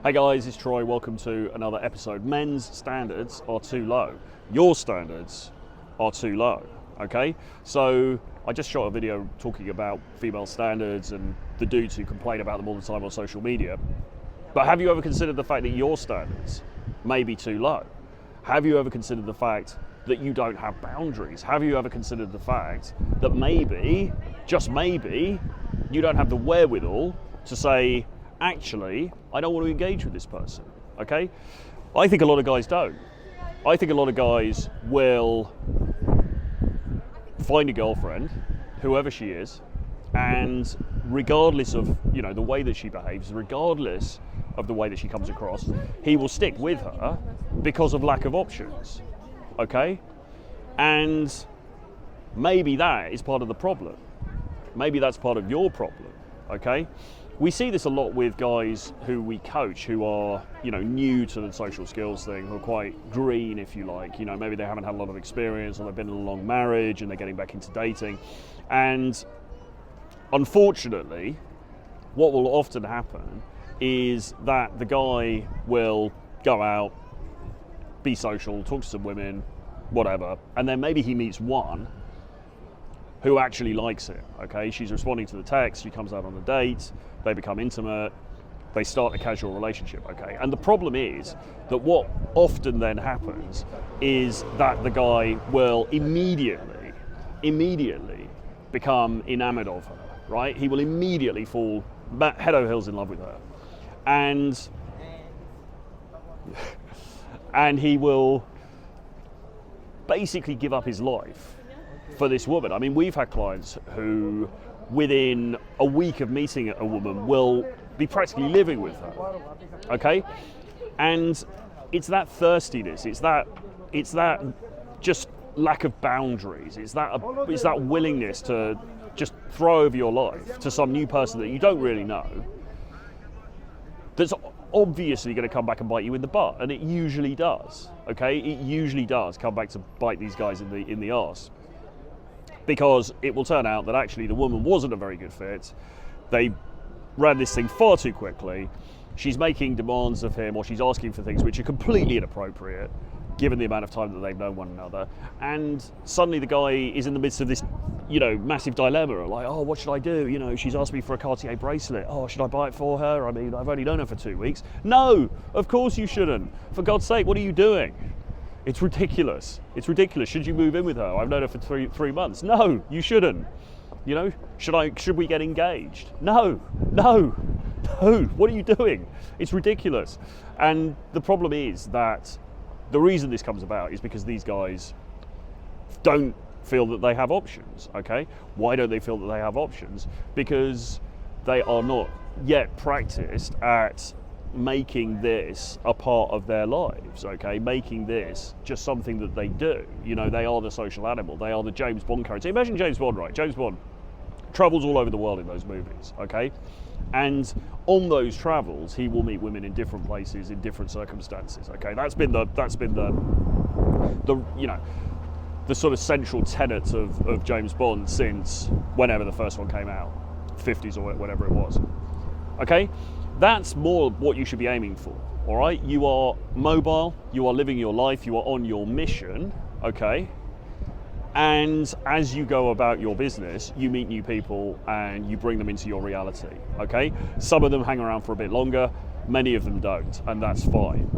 Hey guys, it's Troy. Welcome to another episode. Men's standards are too low. Your standards are too low, okay? So I just shot a video talking about female standards and the dudes who complain about them all the time on social media. But have you ever considered the fact that your standards may be too low? Have you ever considered the fact that you don't have boundaries? Have you ever considered the fact that maybe, just maybe, you don't have the wherewithal to say, actually, I don't want to engage with this person, okay? I think a lot of guys don't. I think a lot of guys will find a girlfriend, whoever she is, and regardless of, the way that she behaves, regardless of the way that she comes across, he will stick with her because of lack of options, okay? And maybe that is part of the problem. Maybe that's part of your problem, okay? We see this a lot with guys who we coach who are, new to the social skills thing, who are quite green, if you like. Maybe they haven't had a lot of experience, or they've been in a long marriage and they're getting back into dating. And unfortunately, what will often happen is that the guy will go out, be social, talk to some women, whatever, and then maybe he meets one who actually likes it, okay? She's responding to the text, she comes out on a date, they become intimate, they start a casual relationship, okay? And the problem is that what often then happens is that the guy will immediately become enamored of her, right? He will immediately fall head over heels in love with her. And he will basically give up his life for this woman. I mean, we've had clients who, within a week of meeting a woman, will be practically living with her, okay? And it's that thirstiness, it's that just lack of boundaries, it's that willingness to just throw over your life to some new person that you don't really know, that's obviously going to come back and bite you in the butt, and it usually does, okay? It usually does come back to bite these guys in the arse. Because it will turn out that actually the woman wasn't a very good fit. They ran this thing far too quickly. She's making demands of him, or she's asking for things which are completely inappropriate, given the amount of time that they've known one another. And suddenly the guy is in the midst of this, massive dilemma. Like, oh, what should I do? She's asked me for a Cartier bracelet. Oh, should I buy it for her? I mean, I've only known her for 2 weeks. No, of course you shouldn't. For God's sake, what are you doing? It's ridiculous. It's ridiculous. Should you move in with her? I've known her for three months. No, you shouldn't. Should we get engaged? No. What are you doing? It's ridiculous. And the problem is that the reason this comes about is because these guys don't feel that they have options, okay? Why don't they feel that they have options? Because they are not yet practiced at making this a part of their lives, okay? Making this just something that they do. They are the social animal. They are the James Bond character. Imagine James Bond, right? James Bond travels all over the world in those movies, okay? And on those travels, he will meet women in different places, in different circumstances, okay? That's been the sort of central tenet of James Bond since whenever the first one came out, 50s or whatever it was, okay? That's more what you should be aiming for, all right? You are mobile, you are living your life, you are on your mission, okay? And as you go about your business, you meet new people and you bring them into your reality, okay? Some of them hang around for a bit longer, many of them don't, and that's fine,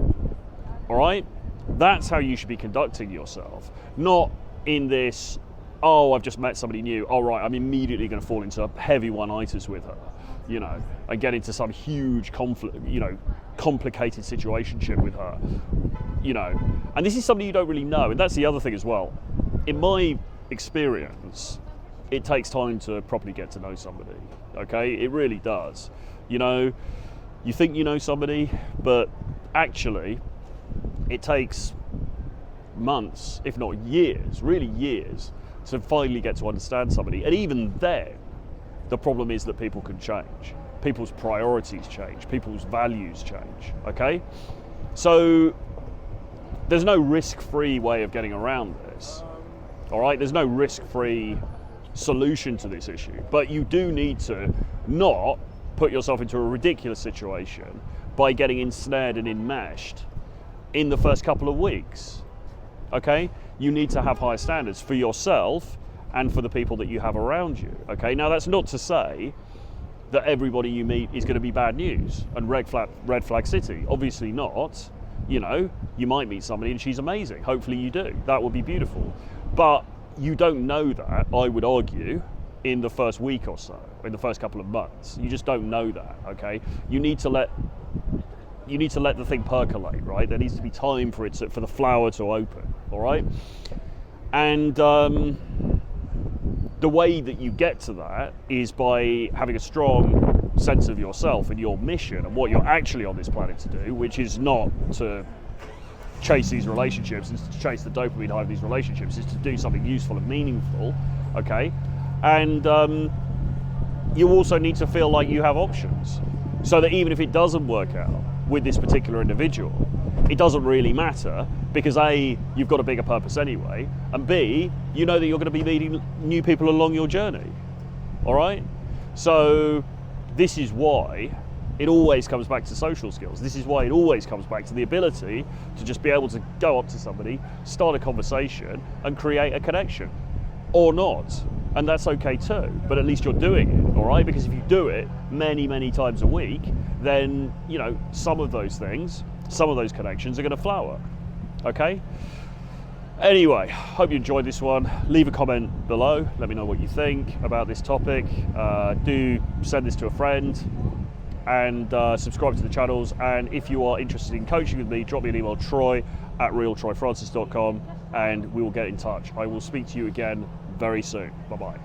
all right? That's how you should be conducting yourself, not in this, oh, I've just met somebody new, all right, I'm immediately going to fall into heavy one-nighters with her, and get into some huge conflict, complicated situationship with her, and this is something you don't really know. And that's the other thing as well. In my experience, it takes time to properly get to know somebody, okay? It really does. You think you know somebody, but actually it takes months, if not years, really years, to finally get to understand somebody. And even then, the problem is that people can change. People's priorities change. People's values change, okay? So there's no risk-free way of getting around this, all right? There's no risk-free solution to this issue, but you do need to not put yourself into a ridiculous situation by getting ensnared and enmeshed in the first couple of weeks. Okay? You need to have higher standards for yourself and for the people that you have around you. Okay? Now, that's not to say that everybody you meet is going to be bad news and red flag city. Obviously not. You know, you might meet somebody and she's amazing. Hopefully you do. That would be beautiful. But you don't know that, I would argue, in the first week or so, in the first couple of months. You just don't know that, okay? You need to let the thing percolate, right? There needs to be time for the flower to open, all right? And the way that you get to that is by having a strong sense of yourself and your mission and what you're actually on this planet to do, which is not to chase these relationships, it's to chase the dopamine high of these relationships, it's to do something useful and meaningful, okay? And you also need to feel like you have options, so that even if it doesn't work out with this particular individual, it doesn't really matter, because A, you've got a bigger purpose anyway, and B, you know that you're going to be meeting new people along your journey, all right? So this is why it always comes back to social skills. This is why it always comes back to the ability to just be able to go up to somebody, start a conversation, and create a connection, or not. And that's okay too, but at least you're doing it, all right? Because if you do it many, many times a week, then, you know, some of those things, some of those connections are going to flower, okay? Anyway, hope you enjoyed this one. Leave a comment below. Let me know what you think about this topic. Do send this to a friend, and subscribe to the channels. And if you are interested in coaching with me, drop me an email, troy@realtroyfrancis.com, and we will get in touch. I will speak to you again very soon. Bye-bye.